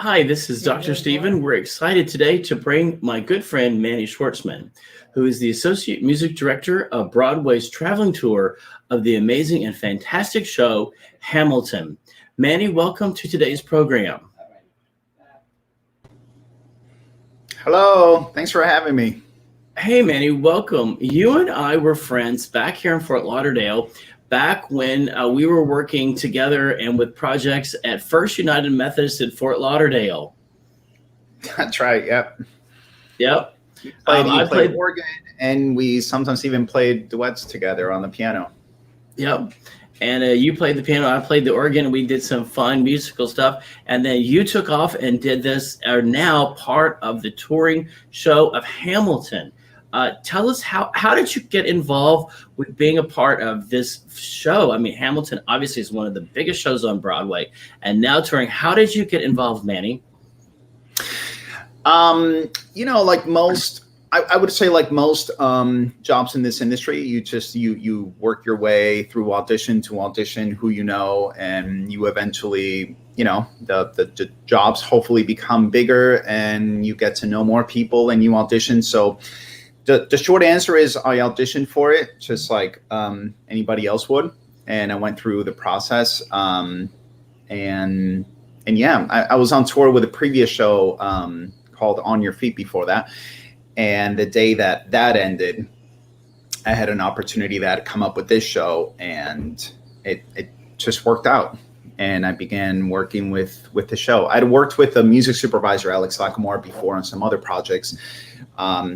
Hi, this is Dr. Stephen. We're excited today to bring my good friend Manny Schartzman, who is the Associate Music Director of Broadway's traveling tour of the amazing and fantastic show Hamilton. Manny, welcome to today's program. Hello, thanks for having me. Hey, Manny, welcome. You and I were friends back here in Fort Lauderdale, back when we were working together and with projects at First United Methodist in Fort Lauderdale. That's right. Yep. Yep. You I played played. organ, and we sometimes even played duets together on the piano. Yep. And you played the piano, I played the organ, and we did some fun musical stuff. And then you took off and did this, are now part of the touring show of Hamilton. Tell us how did you get involved with being a part of this show? I mean, Hamilton obviously is one of the biggest shows on Broadway, and now touring. How did you get involved, Manny? Like most, I would say like most jobs in this industry, you work your way through audition to audition, who you know, and you eventually, the jobs hopefully become bigger, and you get to know more people, and you audition. So the short answer is I auditioned for it just like anybody else would, and I went through the process. And yeah, I was on tour with a previous show called On Your Feet before that. And the day that ended, I had an opportunity that had come up with this show, and it just worked out. And I began working with the show. I'd worked with the music supervisor, Alex Lackamore, before on some other projects.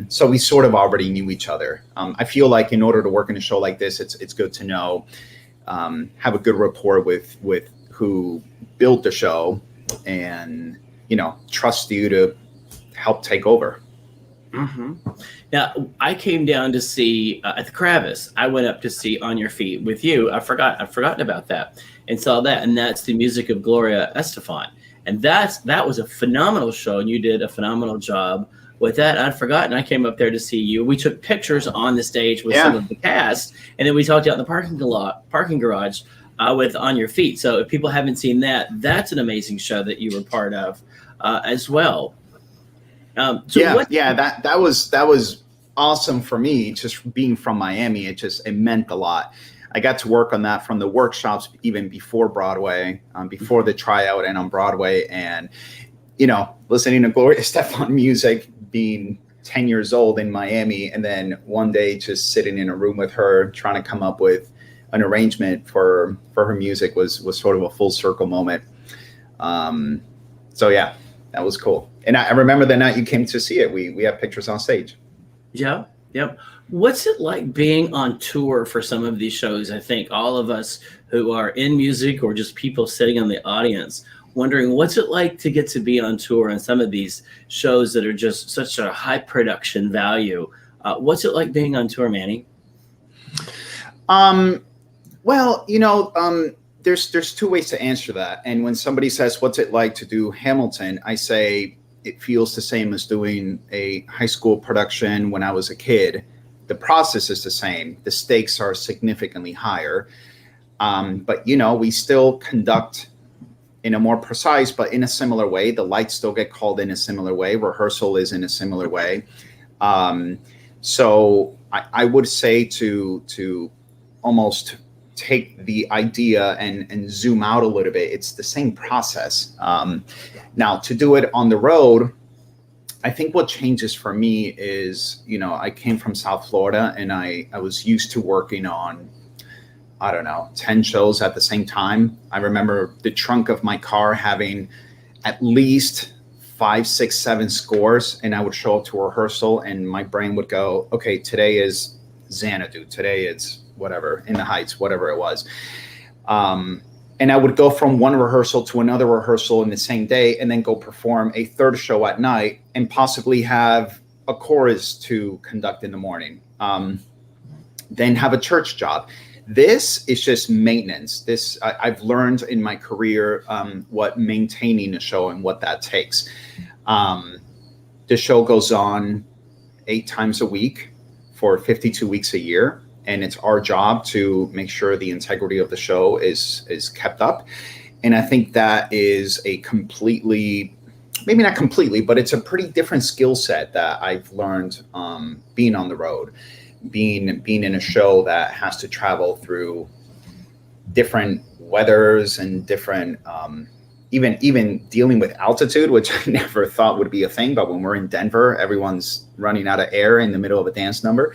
So we sort of already knew each other. I feel like in order to work in a show like this, it's good to know, have a good rapport with who built the show, and, trust you to help take over. Mm-hmm. Now, I came down to see at the Kravis. I went up to see On Your Feet with you. I'd forgotten about that, and saw that, and that's the music of Gloria Estefan, and that was a phenomenal show, and you did a phenomenal job with that. I'd forgotten. I came up there to see you. We took pictures on the stage with some of the cast, and then we talked out in the parking garage with On Your Feet. So if people haven't seen that, that's an amazing show that you were part of as well. That was awesome for me. Just being from Miami, it meant a lot. I got to work on that from the workshops even before Broadway, before the tryout, and on Broadway. And listening to Gloria Estefan music, being 10 years old in Miami, and then one day just sitting in a room with her, trying to come up with an arrangement for her music was sort of a full circle moment. So yeah, that was cool. And I remember the night you came to see it. We have pictures on stage. Yeah. Yep. What's it like being on tour for some of these shows? I think all of us who are in music, or just people sitting in the audience, wondering what's it like to get to be on tour on some of these shows that are just such a high production value. What's it like being on tour, Manny? There's two ways to answer that. And when somebody says, what's it like to do Hamilton? I say, it feels the same as doing a high school production when I was a kid. The process is the same. The stakes are significantly higher. But we still conduct in a more precise, but in a similar way. The lights still get called in a similar way. Rehearsal is in a similar way. So I would say to almost take the idea and zoom out a little bit. It's the same process. Now, to do it on the road, I think what changes for me is, I came from South Florida, and I was used to working on, 10 shows at the same time. I remember the trunk of my car having at least 5, 6, 7 scores, and I would show up to a rehearsal, and my brain would go, okay, today is Xanadu. Today it's whatever, In the Heights, whatever it was. And I would go from one rehearsal to another rehearsal in the same day, and then go perform a third show at night, and possibly have a chorus to conduct in the morning. Then have a church job. This is just maintenance. I've learned in my career what maintaining a show and what that takes. The show goes on 8 times a week for 52 weeks a year. And it's our job to make sure the integrity of the show is kept up. And I think that is a completely maybe not completely, but it's a pretty different skill set that I've learned being on the road, being in a show that has to travel through different weathers and different even dealing with altitude, which I never thought would be a thing. But when we're in Denver, everyone's running out of air in the middle of a dance number.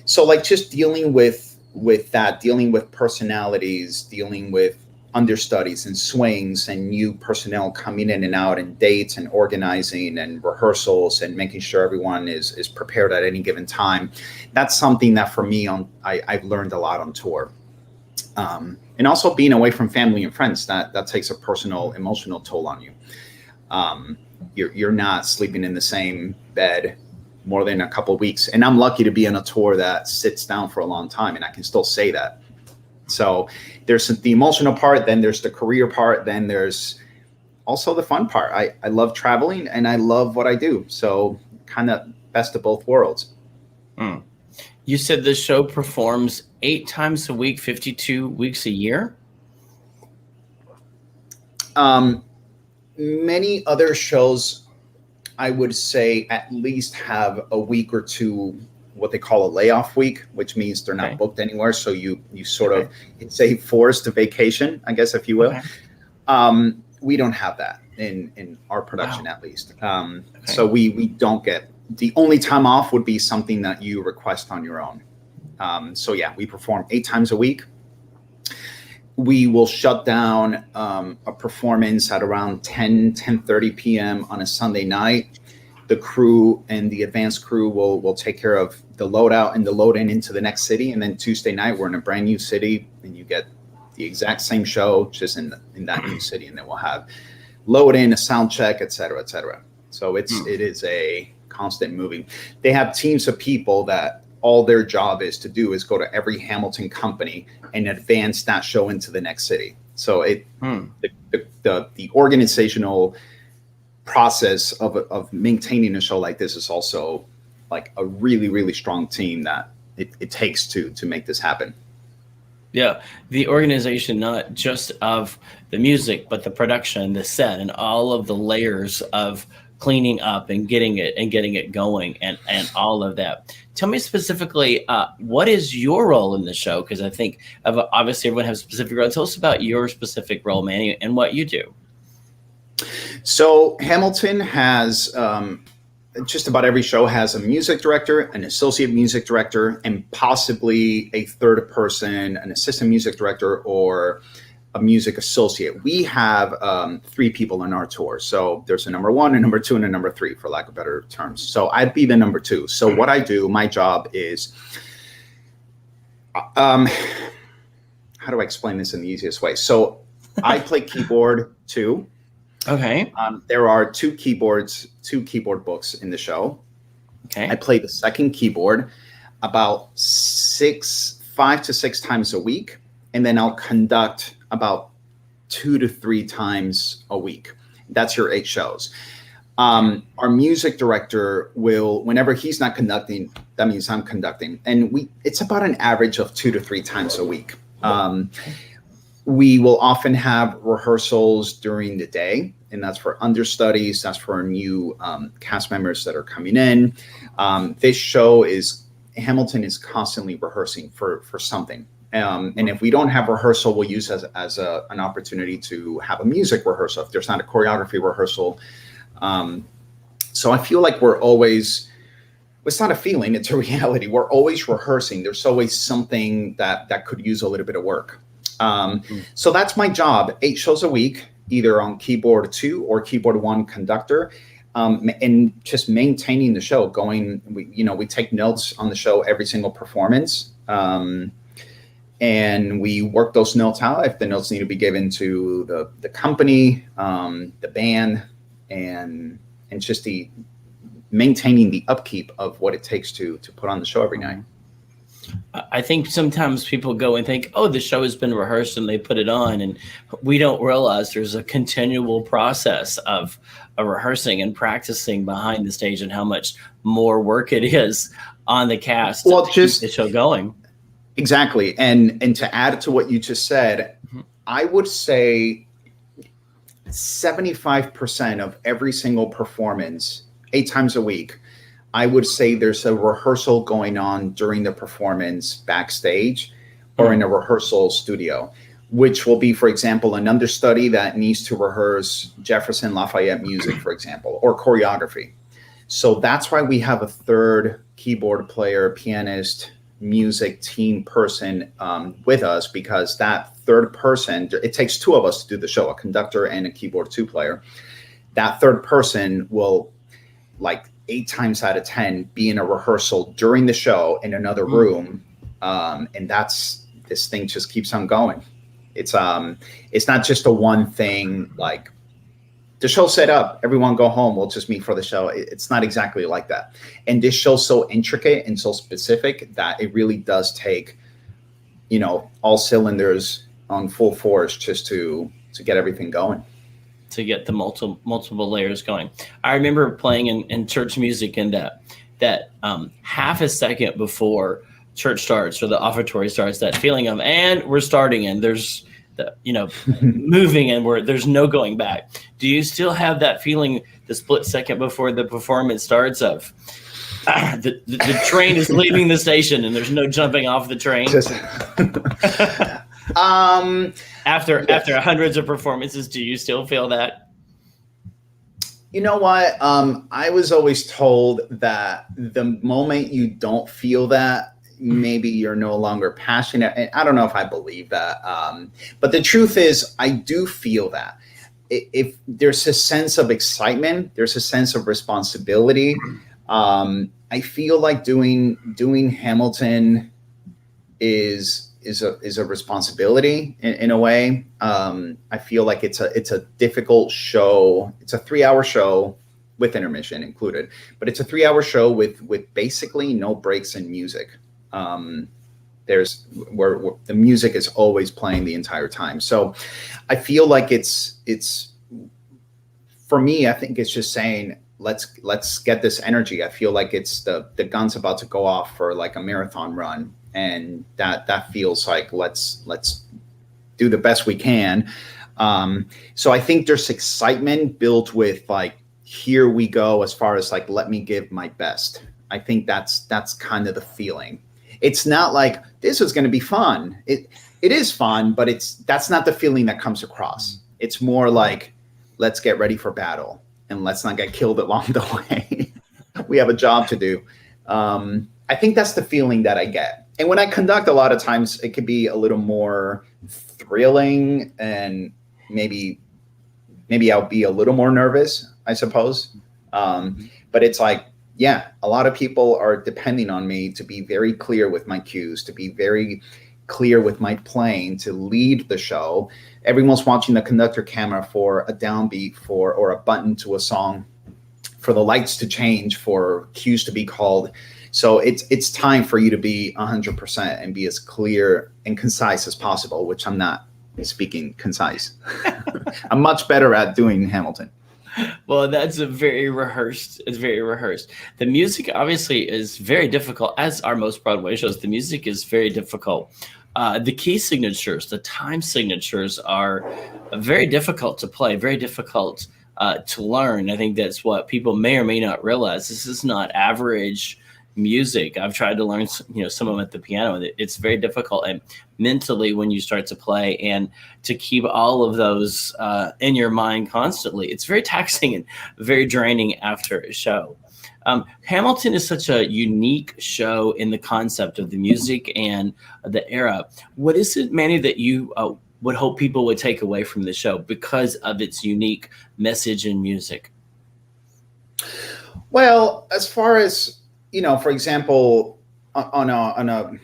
So like just dealing with that, dealing with personalities, dealing with understudies and swings and new personnel coming in and out and dates and organizing and rehearsals and making sure everyone is prepared at any given time. That's something that for me I've learned a lot on tour. And also being away from family and friends, that takes a personal, emotional toll on you. You're not sleeping in the same bed more than a couple of weeks. And I'm lucky to be on a tour that sits down for a long time, and I can still say that. So there's the emotional part, then there's the career part, then there's also the fun part. I love traveling and I love what I do. So kind of best of both worlds. You said the show performs 8 times a week, 52 weeks a year? Many other shows, I would say, at least have a week or two, what they call a layoff week, which means they're not booked anywhere. So you sort of, it's a forced vacation, I guess, if you will. We don't have that in our production, at least. So we don't get, the only time off would be something that you request on your own. So yeah, we perform 8 times a week. We will shut down a performance at around 10:30 p.m. on a Sunday night. The crew and the advanced crew will take care of the loadout and the load in into the next city. And then Tuesday night, we're in a brand new city and you get the exact same show, just in that new city. And then we'll have load in, a sound check, et cetera, et cetera. So it is a constant moving. They have teams of people that all their job is to do is go to every Hamilton company and advance that show into the next city. So the organizational process of maintaining a show like this is also like a really, really strong team that it takes to make this happen. Yeah, the organization, not just of the music, but the production, the set, and all of the layers of cleaning up and getting it going and all of that. Tell me specifically, what is your role in the show? Because I think obviously everyone has a specific role. Tell us about your specific role, Manny, and what you do. So Hamilton has just about every show has a music director, an associate music director, and possibly a third person, an assistant music director, or a music associate. We have 3 people on our tour. So there's a number 1, a number 2, and a number 3, for lack of better terms. So I'd be the number 2. So what I do, my job is, how do I explain this in the easiest way? So I play keyboard too. Okay. There are 2 keyboard books in the show. Okay. I play the second keyboard about 5 to 6 times a week. And then I'll conduct about 2 to 3 times a week. That's your 8 shows. Our music director will, whenever he's not conducting, that means I'm conducting. And it's about an average of 2 to 3 times a week. We will often have rehearsals during the day, and that's for understudies. That's for new cast members that are coming in. This show Hamilton is constantly rehearsing for something. And if we don't have rehearsal, we'll use as an opportunity to have a music rehearsal if there's not a choreography rehearsal. So I feel like we're always, it's not a feeling, it's a reality. We're always rehearsing. There's always something that could use a little bit of work. So that's my job, 8 shows a week, either on keyboard 2 or keyboard 1 conductor, and just maintaining the show going. We take notes on the show every single performance. And we work those notes out if the notes need to be given to the company, the band, and just maintaining the upkeep of what it takes to put on the show every night. I think sometimes people go and think, oh, the show has been rehearsed and they put it on, and we don't realize there's a continual process of rehearsing and practicing behind the stage, and how much more work it is on the cast to keep the show going. Exactly. And to add to what you just said, I would say 75% of every single performance, 8 times a week, I would say there's a rehearsal going on during the performance backstage or in a rehearsal studio, which will be, for example, an understudy that needs to rehearse Jefferson Lafayette music, for example, or choreography. So that's why we have a third keyboard player, pianist, music team person with us, because that third person, it takes two of us to do the show, a conductor and a keyboard two player. That third person will, like 8 times out of 10, be in a rehearsal during the show in another room. And this thing just keeps on going. It's not just a one thing, like the show set up, everyone go home, we'll just meet for the show. It's not exactly like that. And this show's so intricate and so specific that it really does take, all cylinders on full force just to get everything going. To get the multiple layers going. I remember playing in church music, and that half a second before church starts or the offertory starts, that feeling of, and we're starting, and there's moving, and there's no going back. Do you still have that feeling the split second before the performance starts of the train is leaving the station and there's no jumping off the train? After hundreds of performances, do you still feel that? You know what? I was always told that the moment you don't feel that, maybe you're no longer passionate. And I don't know if I believe that. But the truth is, I do feel that. If there's a sense of excitement, there's a sense of responsibility. I feel like doing Hamilton is a responsibility in a way. I feel like it's a difficult show. It's a 3-hour show with intermission included, but it's a 3-hour show with basically no breaks in music. There's where the music is always playing the entire time. So I feel like it's for me, I think it's just saying, let's get this energy. I feel like it's the gun's about to go off for like a marathon run. And that feels like let's do the best we can. So I think there's excitement built with like, here we go, as far as like, let me give my best. I think that's kind of the feeling. It's not like this is going to be fun. It is fun, but that's not the feeling that comes across. It's more like, let's get ready for battle and let's not get killed along the way. We have a job to do. I think that's the feeling that I get. And when I conduct, a lot of times it could be a little more thrilling, and maybe I'll be a little more nervous, I suppose. But it's like, yeah, a lot of people are depending on me to be very clear with my cues, to be very clear with my playing, to lead the show. Everyone's watching the conductor camera for a downbeat or a button to a song, for the lights to change, for cues to be called. So it's time for you to be 100% and be as clear and concise as possible, which I'm not speaking concise. I'm much better at doing Hamilton. Well, that's very rehearsed. It's very rehearsed. The music obviously is very difficult, as are most Broadway shows. The music is very difficult. The key signatures, the time signatures are very difficult to play, very difficult to learn. I think that's what people may or may not realize. This is not average music. I've tried to learn, some of them at the piano. It's very difficult, and mentally when you start to play and to keep all of those in your mind constantly, it's very taxing and very draining after a show. Hamilton is such a unique show in the concept of the music and the era. What is it, Manny, that you would hope people would take away from the show because of its unique message and music? Well, as far as, for example, on a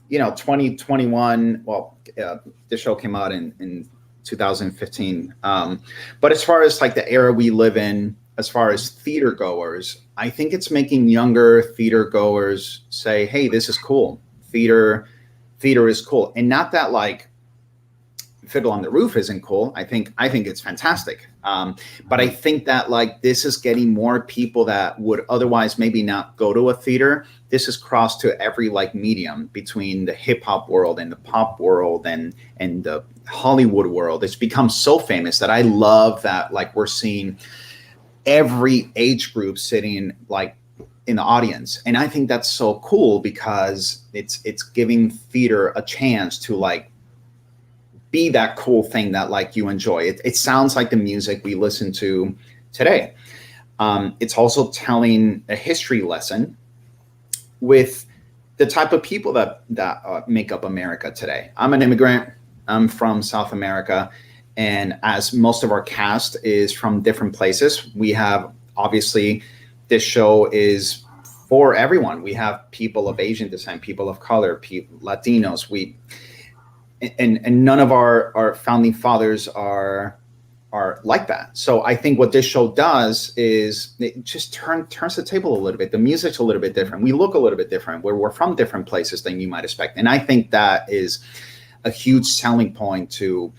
2021, the show came out in 2015. But as far as like the era we live in, as far as theater goers, I think it's making younger theater goers say, hey, this is cool. Theater is cool. And not that like Fiddle on the Roof isn't cool. I think it's fantastic. But I think that like this is getting more people that would otherwise maybe not go to a theater. This has crossed to every like medium between the hip hop world and the pop world and the Hollywood world. It's become so famous that I love that like we're seeing every age group sitting like in the audience. And I think that's so cool because it's giving theater a chance to like be that cool thing that like you enjoy. It sounds like the music we listen to today. It's also telling a history lesson with the type of people that make up America today. I'm an immigrant. I'm from South America. And as most of our cast is from different places, we have obviously this show is for everyone. We have people of Asian descent, people of color, Latinos. And none of our founding fathers are like that. So I think what this show does is it just turns the table a little bit. The music's a little bit different. We look a little bit different. We're from different places than you might expect. And I think that is a huge selling point to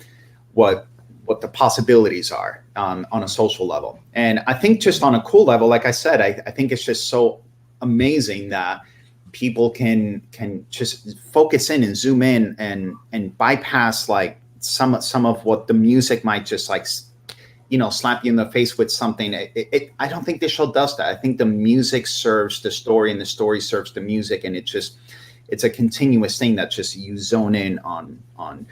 what the possibilities are on a social level. And I think just on a cool level, like I said, I think it's just so amazing that people can just focus in and zoom in and bypass like some of what the music might just like, slap you in the face with something. I don't think this show does that. I think the music serves the story and the story serves the music. And it's a continuous thing that just you zone in on.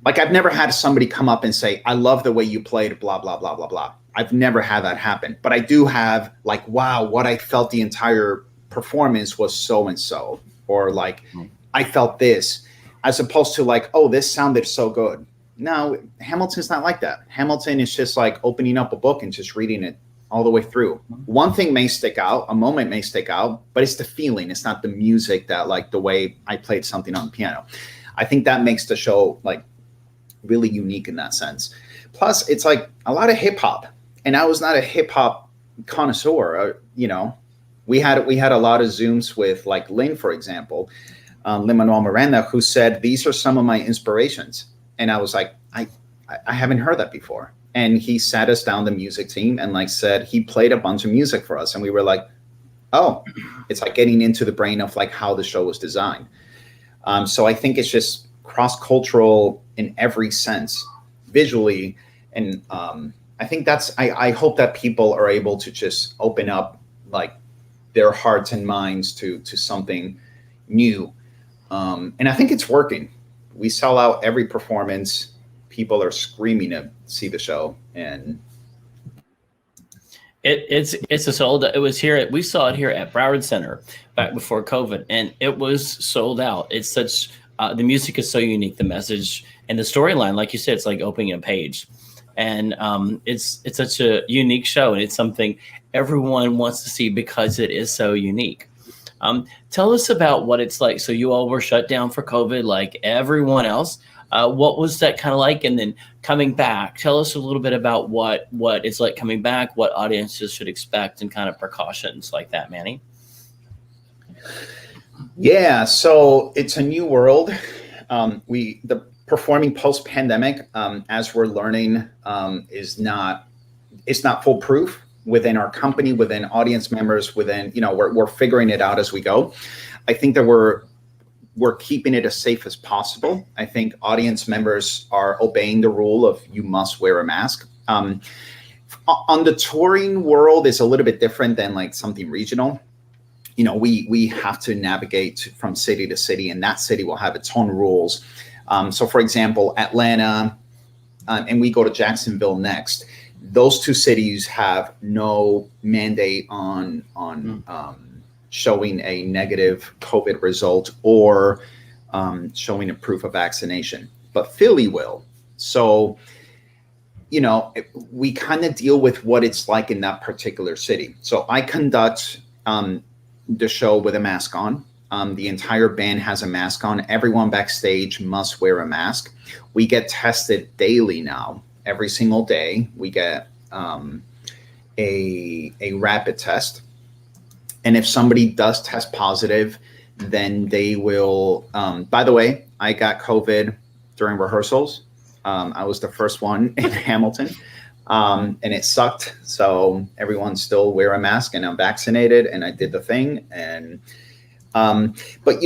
Like I've never had somebody come up and say, I love the way you played, blah, blah, blah, blah, blah. I've never had that happen. But I do have like, wow, what I felt the entire performance was so-and-so. Or like, I felt this. As opposed to like, oh, this sounded so good. No, Hamilton's not like that. Hamilton is just like opening up a book and just reading it all the way through. One thing may stick out, a moment may stick out, but it's the feeling. It's not the music that like the way I played something on the piano. I think that makes the show like really unique in that sense. Plus, it's like a lot of hip hop, and I was not a hip hop connoisseur. We had a lot of Zooms with like Lin, for example, Lin-Manuel Miranda, who said these are some of my inspirations, and I was like, I haven't heard that before. And he sat us down, the music team, and like said he played a bunch of music for us, and we were like, oh, it's like getting into the brain of like how the show was designed. So I think it's just cross-cultural in every sense, visually. And I think I hope that people are able to just open up like their hearts and minds to something new. And I think it's working. We sell out every performance. People are screaming to see the show. And it's a sold out. It was here. We saw it here at Broward Center back before COVID, and it was sold out. It's such the music is so unique, the message and the storyline. Like you said, it's like opening a page, and it's such a unique show, and it's something everyone wants to see because it is so unique. Tell us about what it's like. So you all were shut down for COVID, like everyone else. What was that kind of like? And then coming back, tell us a little bit about what it's like coming back, what audiences should expect, and kind of precautions like that, Manny. Yeah, so it's a new world. The performing post-pandemic, as we're learning, it's not foolproof within our company, within audience members, within, we're figuring it out as we go. I think that we're keeping it as safe as possible. I think audience members are obeying the rule of you must wear a mask. On the touring world, it's a little bit different than like something regional. We have to navigate from city to city, and that city will have its own rules. So for example, Atlanta, and we go to Jacksonville next. Those two cities have no mandate on showing a negative COVID result or showing a proof of vaccination, but Philly will. So, we kind of deal with what it's like in that particular city. So I conduct the show with a mask on. The entire band has a mask on. Everyone backstage must wear a mask. We get tested daily now. Every single day we get a rapid test. And if somebody does test positive, then they will, by the way, I got COVID during rehearsals. I was the first one in Hamilton, and it sucked. So everyone still wear a mask, and I'm vaccinated, and I did the thing. And but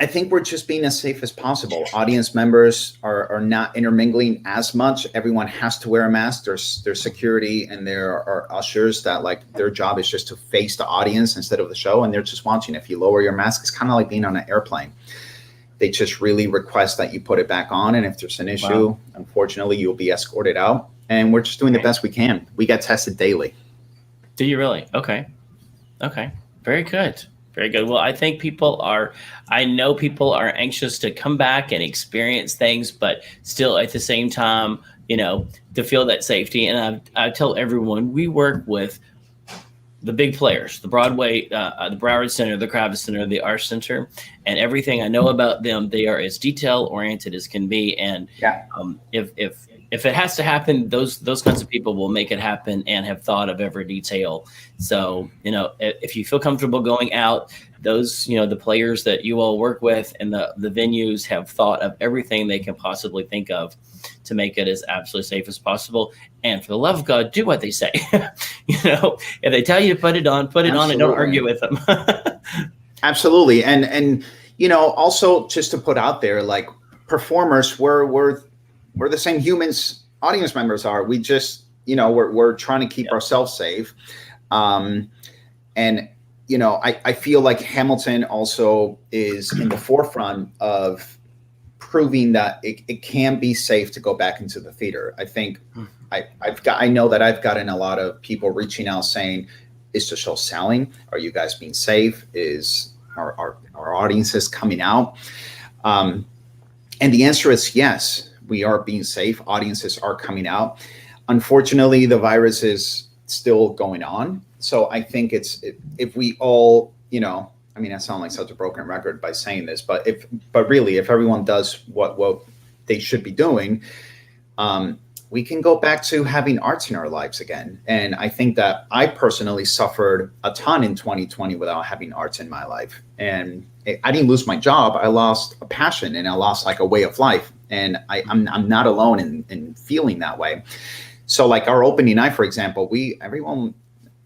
I think we're just being as safe as possible. Audience members are not intermingling as much. Everyone has to wear a mask. There's security, and there are ushers that like their job is just to face the audience instead of the show, and they're just watching. If you lower your mask, it's kind of like being on an airplane. They just really request that you put it back on, and if there's an issue, unfortunately, you'll be escorted out. And we're just doing the best we can. We get tested daily. Do you really? Okay. Very good. Very good. Well, I think I know people are anxious to come back and experience things, but still at the same time, to feel that safety. And I tell everyone, we work with the big players, the Broadway, the Broward Center, the Kravis Center, the Arts Center, and everything I know about them, they are as detail oriented as can be. And if it has to happen, those kinds of people will make it happen and have thought of every detail. So, if you feel comfortable going out, those, the players that you all work with and the venues have thought of everything they can possibly think of to make it as absolutely safe as possible. And for the love of God, do what they say. If they tell you to put it on, and don't argue with them. Absolutely. And also just to put out there, like performers, we're the same humans audience members are. We just, we're trying to keep ourselves safe. And, I feel like Hamilton also is in the forefront of proving that it can be safe to go back into the theater. I think I know that I've gotten a lot of people reaching out saying, is the show selling? Are you guys being safe? Is our audiences coming out? And the answer is yes, we are being safe. Audiences are coming out. Unfortunately, the virus is still going on. So I think if we all, I sound like such a broken record by saying this, but really, if everyone does what they should be doing, we can go back to having arts in our lives again. And I think that I personally suffered a ton in 2020 without having arts in my life. And I didn't lose my job. I lost a passion, and I lost like a way of life. And I'm not alone in feeling that way. So like our opening night, for example, everyone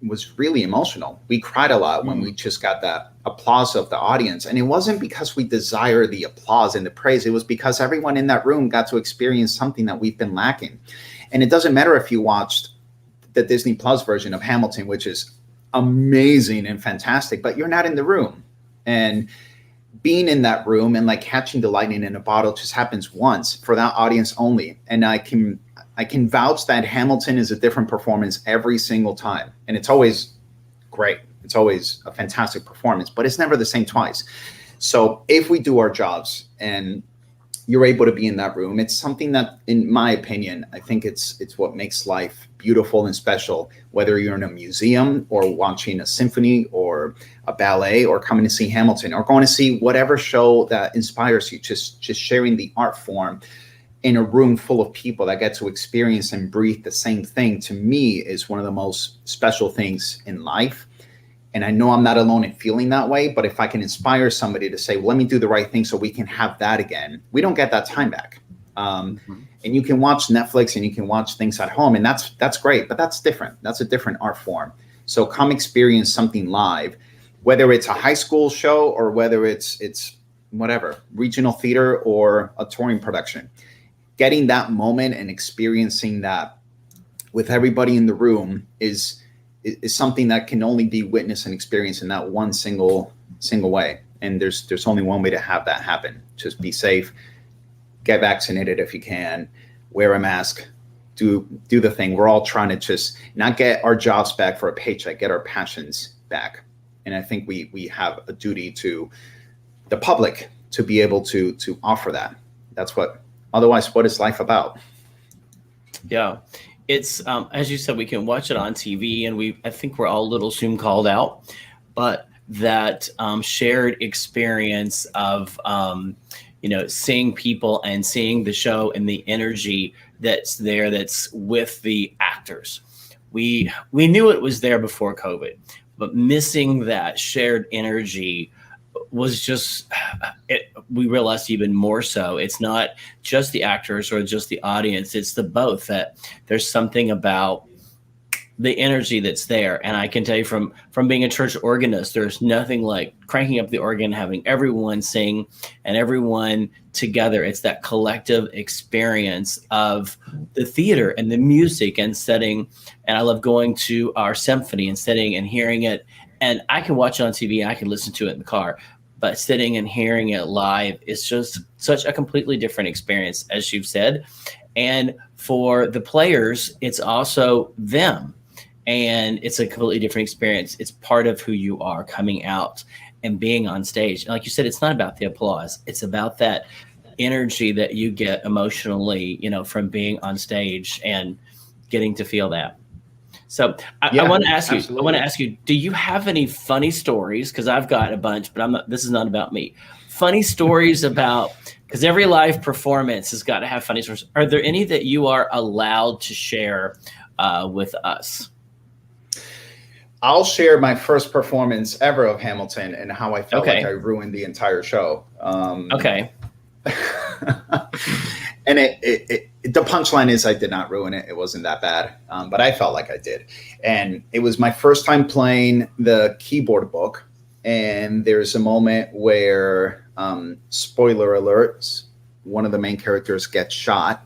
was really emotional. We cried a lot when we just got that applause of the audience. And it wasn't because we desire the applause and the praise. It was because everyone in that room got to experience something that we've been lacking. And it doesn't matter if you watched the Disney Plus version of Hamilton, which is amazing and fantastic, but you're not in the room. And being in that room and like catching the lightning in a bottle just happens once for that audience only. And I can vouch that Hamilton is a different performance every single time. And it's always great. It's always a fantastic performance, but it's never the same twice. So if we do our jobs and you're able to be in that room, it's something that, in my opinion, I think it's what makes life beautiful and special, whether you're in a museum or watching a symphony or a ballet or coming to see Hamilton or going to see whatever show that inspires you, just sharing the art form in a room full of people that get to experience and breathe the same thing, to me, is one of the most special things in life. And I know I'm not alone in feeling that way, but if I can inspire somebody to say, well, let me do the right thing so we can have that again, we don't get that time back. And you can watch Netflix and you can watch things at home, and that's great, but that's different. That's a different art form. So come experience something live, whether it's a high school show or whether it's whatever, regional theater or a touring production. Getting that moment and experiencing that with everybody in the room is something that can only be witnessed and experienced in that one single way. And there's only one way to have that happen. Just be safe, get vaccinated if you can, wear a mask, do the thing. We're all trying to just not get our jobs back for a paycheck, get our passions back. And I think we have a duty to the public to be able to offer that. Otherwise, what is life about? Yeah. It's, as you said, we can watch it on TV, and I think we're all a little Zoom called out, but that shared experience of, seeing people and seeing the show and the energy that's there, that's with the actors. We knew it was there before COVID, but missing that shared energy was just, we realized even more so, it's not just the actors or just the audience, it's the both, that there's something about the energy that's there. And I can tell you from being a church organist, there's nothing like cranking up the organ, having everyone sing and everyone together. It's that collective experience of the theater and the music and setting. And I love going to our symphony and sitting and hearing it. And I can watch it on TV and I can listen to it in the car, but sitting and hearing it live is just such a completely different experience, as you've said. And for the players, it's also them. And it's a completely different experience. It's part of who you are coming out and being on stage. And like you said, it's not about the applause. It's about that energy that you get emotionally, from being on stage and getting to feel that. So I want to ask you, absolutely. Do you have any funny stories? Because I've got a bunch, but this is not about me. Funny stories about, because every live performance has got to have funny stories. Are there any that you are allowed to share with us? I'll share my first performance ever of Hamilton and how I felt like I ruined the entire show. Okay. And the punchline is I did not ruin it. It wasn't that bad, but I felt like I did. And it was my first time playing the keyboard book. And there's a moment where, spoiler alerts, one of the main characters gets shot.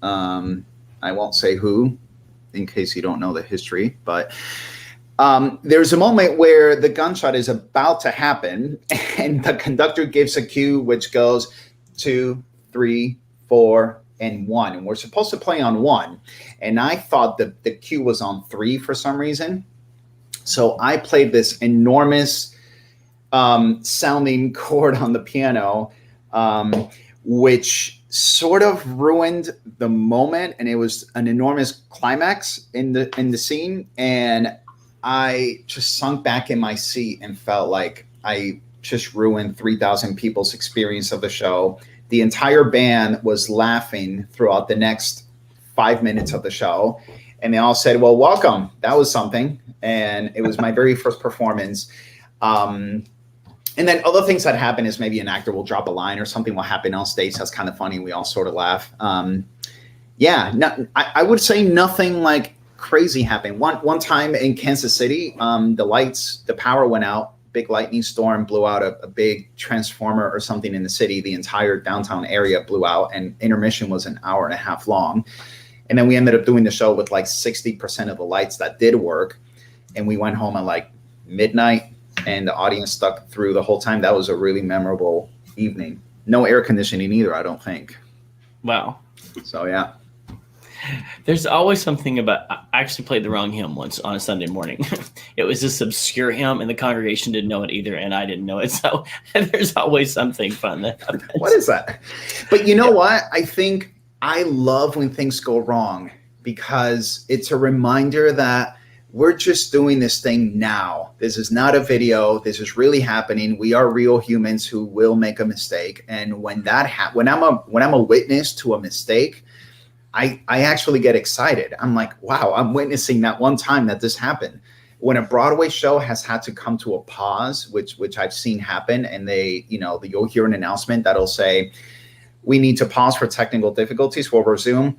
I won't say who, in case you don't know the history, but there's a moment where the gunshot is about to happen and the conductor gives a cue which goes 2, 3, 4, and 1. And we're supposed to play on 1. And I thought that the cue was on 3 for some reason. So I played this enormous sounding chord on the piano, which sort of ruined the moment. And it was an enormous climax in the scene. And I just sunk back in my seat and felt like I just ruined 3,000 people's experience of the show. The entire band was laughing throughout the next 5 minutes of the show. And they all said, well, welcome. That was something. And it was my very first performance. And then other things that happen is maybe an actor will drop a line or something will happen on stage. That's kind of funny. We all sort of laugh. I would say nothing like crazy happened. One time in Kansas City, the power went out. Big lightning storm blew out a big transformer or something in the city. The entire downtown area blew out, and intermission was an hour and a half long. And then we ended up doing the show with like 60% of the lights that did work. And we went home at like midnight, and the audience stuck through the whole time. That was a really memorable evening. No air conditioning either, I don't think. Wow. So, yeah. There's always something about, I actually played the wrong hymn once on a Sunday morning. It was this obscure hymn and the congregation didn't know it either. And I didn't know it. So there's always something fun that happens. What is that? But you know what? I think I love when things go wrong because it's a reminder that we're just doing this thing now. This is not a video. This is really happening. We are real humans who will make a mistake. And when when I'm a witness to a mistake, I actually get excited. I'm like, wow, I'm witnessing that one time that this happened. When a Broadway show has had to come to a pause, which I've seen happen, and you'll hear an announcement that'll say, we need to pause for technical difficulties, we'll resume.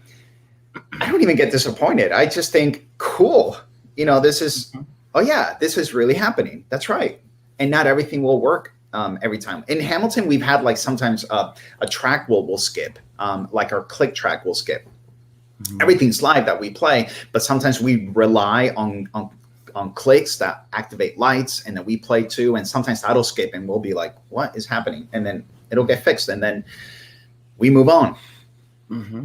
I don't even get disappointed. I just think, cool. This is really happening. That's right. And not everything will work every time. In Hamilton, we've had like sometimes a track we'll skip, like our click track will skip. Mm-hmm. Everything's live that we play, but sometimes we rely on clicks that activate lights, and then we play too. And sometimes that'll skip, and we'll be like, "What is happening?" And then it'll get fixed, and then we move on. Mm-hmm.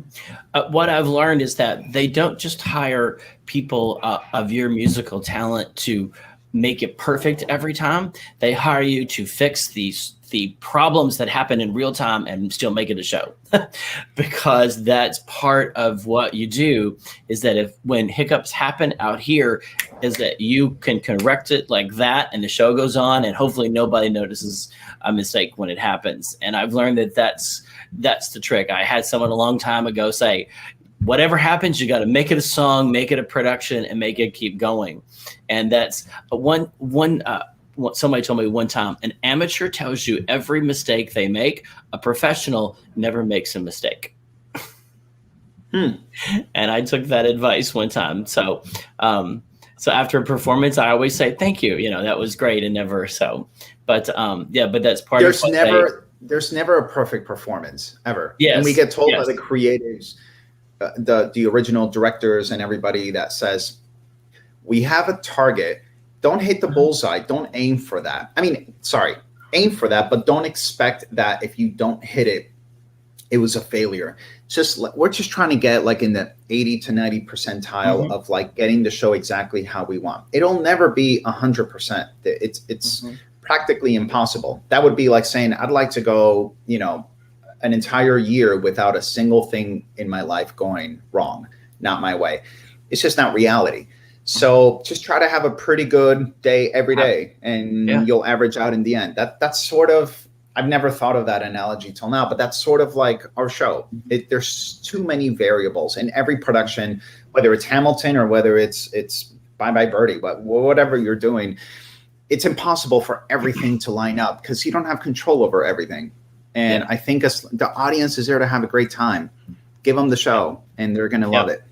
What I've learned is that they don't just hire people of your musical talent to make it perfect every time. They hire you to fix the problems that happen in real time and still make it a show. Because that's part of what you do, is that when hiccups happen out here, is that you can correct it like that and the show goes on, and hopefully nobody notices a mistake when it happens. And I've learned that that's the trick. I had someone a long time ago say, whatever happens, you got to make it a song, make it a production, and make it keep going. And that's one somebody told me one time, an amateur tells you every mistake they make. A professional never makes a mistake. Hmm. And I took that advice one time. So after a performance, I always say, thank you. That was great. And never so, but but that's part of what there's never a perfect performance ever. Yes. And we get told by Yes. the creatives, the original directors and everybody that says, we have a target. Don't hit the bullseye. Don't aim for that. I mean, sorry, aim for that, but don't expect that if you don't hit it, it was a failure. We're just trying to get like in the 80 to 90 percentile of like getting the show exactly how we want. It'll never be 100%. It's practically impossible. That would be like saying, I'd like to go, an entire year without a single thing in my life going wrong. Not my way. It's just not reality. So just try to have a pretty good day every day, and you'll average out in the end. That's sort of, I've never thought of that analogy till now, but that's sort of like our show. There's too many variables in every production, whether it's Hamilton or whether it's Bye Bye Birdie, but whatever you're doing, it's impossible for everything to line up because you don't have control over everything. And I think the audience is there to have a great time. Give them the show, and they're going to love it.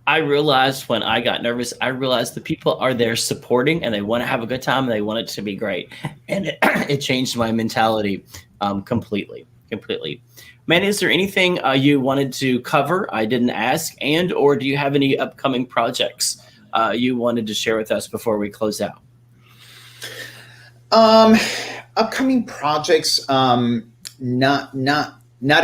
I realized when I got nervous, I realized the people are there supporting and they want to have a good time and they want it to be great. And it changed my mentality completely. Man, is there anything you wanted to cover I didn't ask, and or do you have any upcoming projects you wanted to share with us before we close out? Upcoming projects, not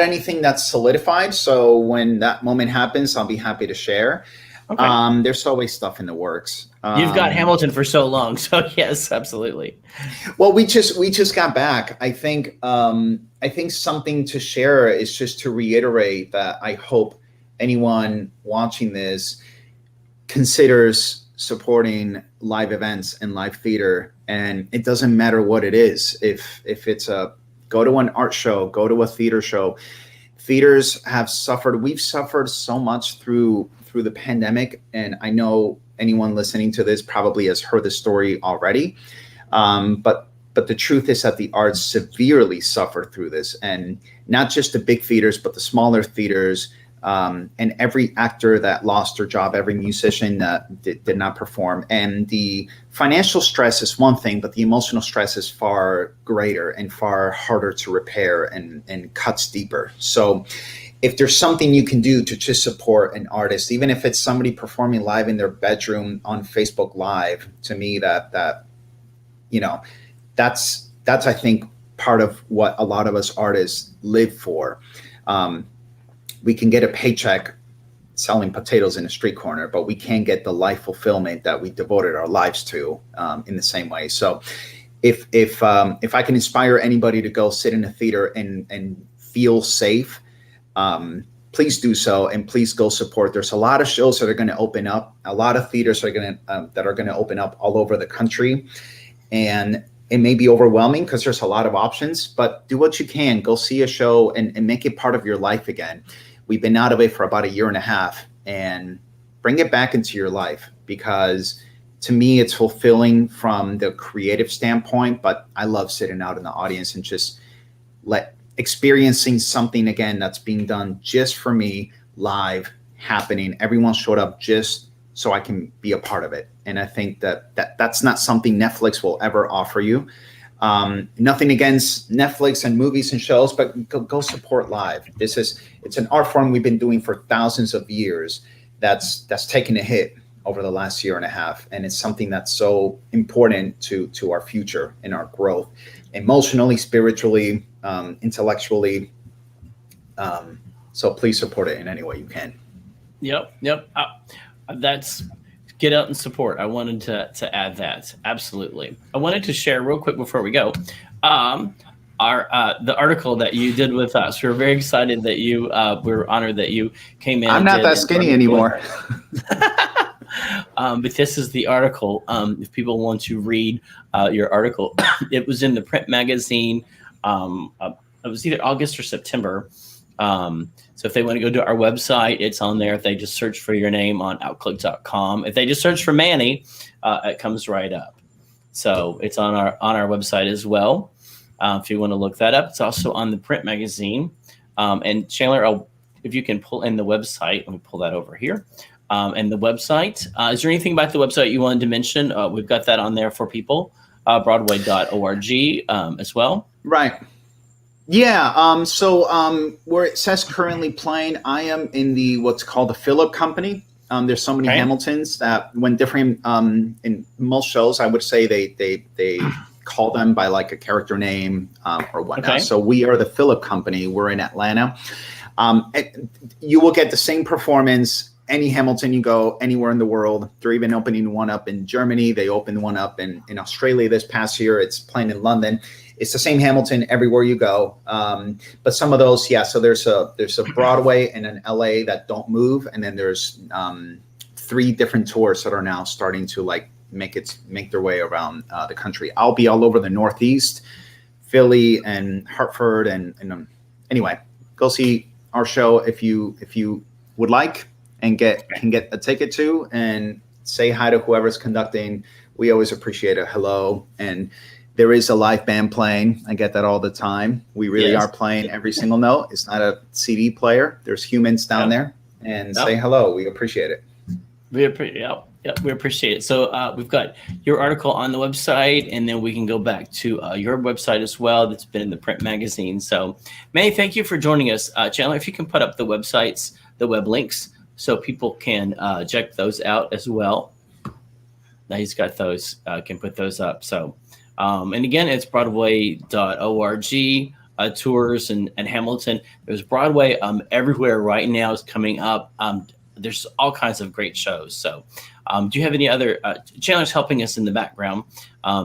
anything that's solidified. So when that moment happens, I'll be happy to share. Okay. There's always stuff in the works. You've got Hamilton for so long, so yes, absolutely. Well, we just got back. I think something to share is just to reiterate that I hope anyone watching this considers supporting live events and live theater. And it doesn't matter what it is. If it's go to an art show, go to a theater show. Theaters have suffered. We've suffered so much through the pandemic. And I know anyone listening to this probably has heard the story already. But the truth is that the arts severely suffered through this, and not just the big theaters, but the smaller theaters, and every actor that lost their job, every musician that did not perform. And the financial stress is one thing, but the emotional stress is far greater and far harder to repair and cuts deeper. So if there's something you can do to just support an artist, even if it's somebody performing live in their bedroom on Facebook Live, to me that's I think part of what a lot of us artists live for. We can get a paycheck selling potatoes in a street corner, but we can't get the life fulfillment that we devoted our lives to in the same way. So if I can inspire anybody to go sit in a theater and feel safe, please do so, and please go support. There's a lot of shows that are going to open up. A lot of theaters are going to open up all over the country, and it may be overwhelming because there's a lot of options, but do what you can. Go see a show and make it part of your life again. We've been out of it for about a year and a half, and bring it back into your life, because to me, it's fulfilling from the creative standpoint, but I love sitting out in the audience and just experiencing something again that's being done just for me, live, happening. Everyone showed up just so I can be a part of it. And I think that's not something Netflix will ever offer you. Nothing against Netflix and movies and shows, but go support live. It's an art form we've been doing for thousands of years that's taken a hit over the last year and a half. And it's something that's so important to our future and our growth, emotionally, spiritually, intellectually. So please support it in any way you can. Yep. That's get out and support. I wanted to add that. Absolutely. I wanted to share real quick before we go, the article that you did with us. We were very excited that we were honored that you came in. I'm not that skinny anymore. But this is the article. If people want to read your article, it was in the print magazine. It was either August or September. So if they want to go to our website, it's on there. If they just search for your name on outlook.com, if they just search for Manny, it comes right up. So it's on our website as well. If you want to look that up, it's also on the print magazine. And Chandler, if you can pull in the website, let me pull that over here. And the website, is there anything about the website you wanted to mention? We've got that on there for people, Broadway.org as well. Right. Yeah. Where it says currently playing, I am in the what's called the Philip Company. There's so many Hamiltons that when different in most shows, I would say they call them by like a character name or whatnot. Okay. So we are the Philip Company. We're in Atlanta. You will get the same performance any Hamilton you go anywhere in the world. They're even opening one up in Germany. They opened one up in Australia this past year. It's playing in London. It's the same Hamilton everywhere you go. But some of those, yeah. So there's a Broadway and an LA that don't move, and then there's 3 different tours that are now starting to like make their way around the country. I'll be all over the Northeast, Philly and Hartford, and anyway, go see our show if you would like and can get a ticket to, and say hi to whoever's conducting. We always appreciate a hello. And there is a live band playing. I get that all the time. We really are playing every single note. It's not a CD player. There's humans down there, and say hello. We appreciate it. We appreciate it. So we've got your article on the website, and then we can go back to your website as well. That's been in the print magazine. So Manny, thank you for joining us. Chandler, if you can put up the websites, the web links, so people can check those out as well. Now he's got those, can put those up. So, and again, it's Broadway.org, tours and Hamilton. There's Broadway everywhere right now is coming up. There's all kinds of great shows. So do you have any other, Chandler's helping us in the background.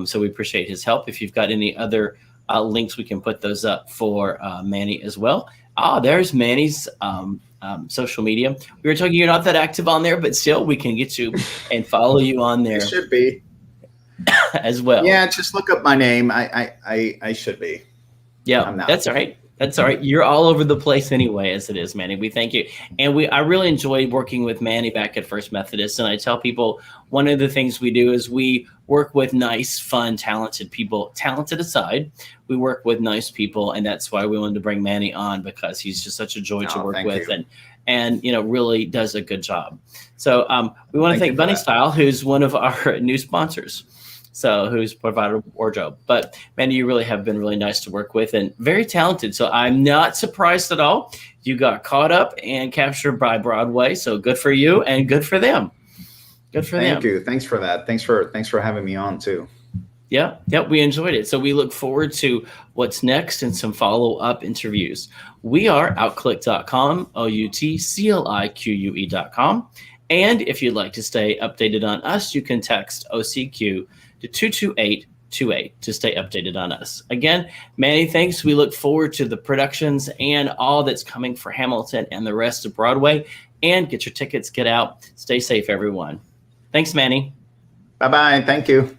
So we appreciate his help. If you've got any other links, we can put those up for Manny as well. There's Manny's social media. We were talking, you're not that active on there, but still we can get you and follow you on there. You should be. As well. Yeah, just look up my name. I should be. Yeah, that's all right. That's all right. You're all over the place anyway, as it is, Manny. We thank you. And I really enjoyed working with Manny back at First Methodist. And I tell people one of the things we do is we work with nice, fun, talented people. Talented aside, we work with nice people. And that's why we wanted to bring Manny on, because he's just such a joy to work with and really does a good job. So we want to thank Bunny Style, who's one of our new sponsors. So who's provided a wardrobe. But Manny, you really have been really nice to work with and very talented. So I'm not surprised at all. You got caught up and captured by Broadway. So good for you and good for them. Good for them. Thank you. Thanks for that. Thanks for having me on too. Yeah, we enjoyed it. So we look forward to what's next and some follow-up interviews. We are outclick.com, outclique.com. And if you'd like to stay updated on us, you can text OCQ to 22828 to stay updated on us. Again, Manny, thanks. We look forward to the productions and all that's coming for Hamilton and the rest of Broadway. And get your tickets, get out. Stay safe, everyone. Thanks, Manny. Bye-bye. Thank you.